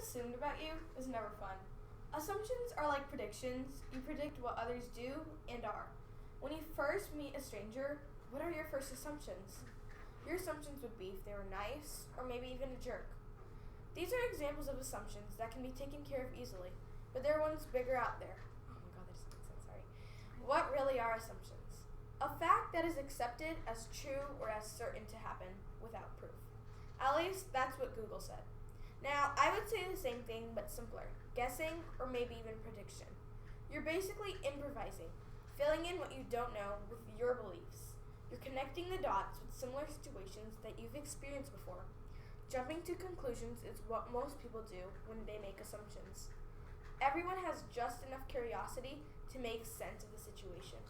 assumed about you is never fun. Assumptions are like predictions. You predict what others do and are. When you first meet a stranger, what are your first assumptions? Your assumptions would be if they were nice or maybe even a jerk. These are examples of assumptions that can be taken care of easily, but there are ones bigger out there. Oh my god, that just makes sense, sorry. What really are assumptions? A fact that is accepted as true or as certain to happen without proof. At least that's what Google said. Now, I would say the same thing but simpler. Guessing or maybe even prediction. You're basically improvising, filling in what you don't know with your beliefs. You're connecting the dots with similar situations that you've experienced before. Jumping to conclusions is what most people do when they make assumptions. Everyone has just enough curiosity to make sense of the situation.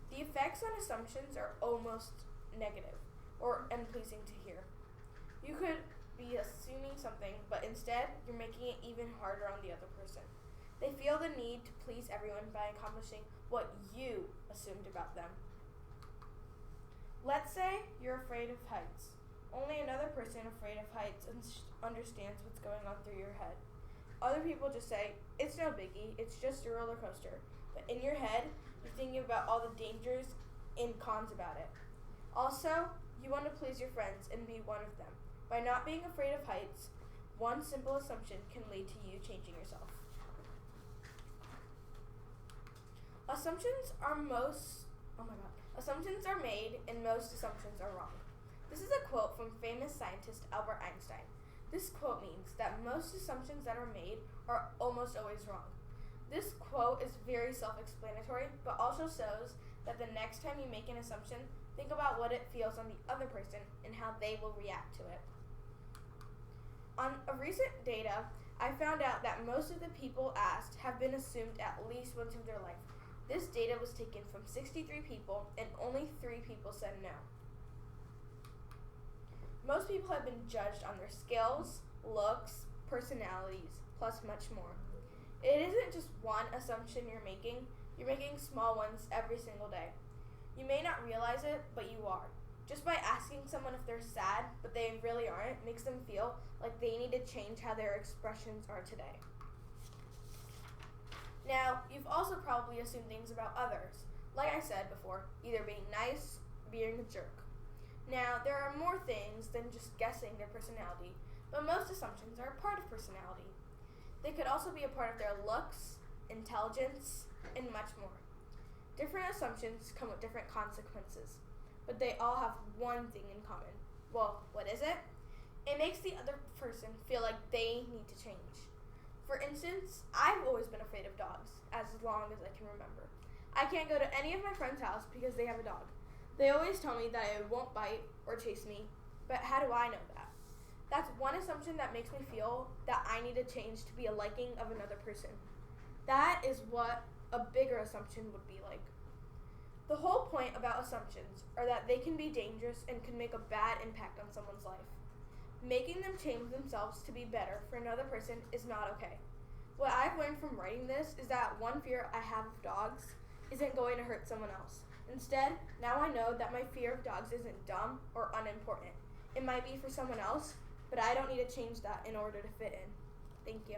The effects on assumptions are almost negative or unpleasing to hear. You could be assuming something, but instead you're making it even harder on the other person. They feel the need to please everyone by accomplishing what you assumed about them. Let's say you're afraid of heights. Only another person afraid of heights understands what's going on through your head. Other people just say, it's no biggie, it's just a roller coaster. But in your head, you're thinking about all the dangers and cons about it. Also, you want to please your friends and be one of them. By not being afraid of heights, one simple assumption can lead to you changing yourself. Assumptions are made and most assumptions are wrong. This is a quote from famous scientist Albert Einstein. This quote means that most assumptions that are made are almost always wrong. This quote is very self-explanatory, but also shows that the next time you make an assumption, think about what it feels on the other person and how they will react to it. On a recent data, I found out that most of the people asked have been assumed at least once in their life. This data was taken from 63 people and only 3 people said no. Most people have been judged on their skills, looks, personalities, plus much more. It isn't just one assumption you're making small ones every single day. You may not realize it, but you are. Just by asking someone if they're sad, but they really aren't, makes them feel like they need to change how their expressions are today. Now, you've also probably assumed things about others. Like I said before, either being nice, being a jerk. Now, there are more things than just guessing their personality, but most assumptions are a part of personality. They could also be a part of their looks, intelligence, and much more. Different assumptions come with different consequences, but they all have one thing in common. Well, what is it? It makes the other person feel like they need to change. For instance, I've always been afraid of dogs, as long as I can remember. I can't go to any of my friends' house because they have a dog. They always tell me that it won't bite or chase me, but how do I know that? That's one assumption that makes me feel that I need to change to be a liking of another person. That is what a bigger assumption would be like. The whole point about assumptions are that they can be dangerous and can make a bad impact on someone's life. Making them change themselves to be better for another person is not okay. What I've learned from writing this is that one fear I have of dogs isn't going to hurt someone else. Instead, now I know that my fear of dogs isn't dumb or unimportant. It might be for someone else, but I don't need to change that in order to fit in. Thank you.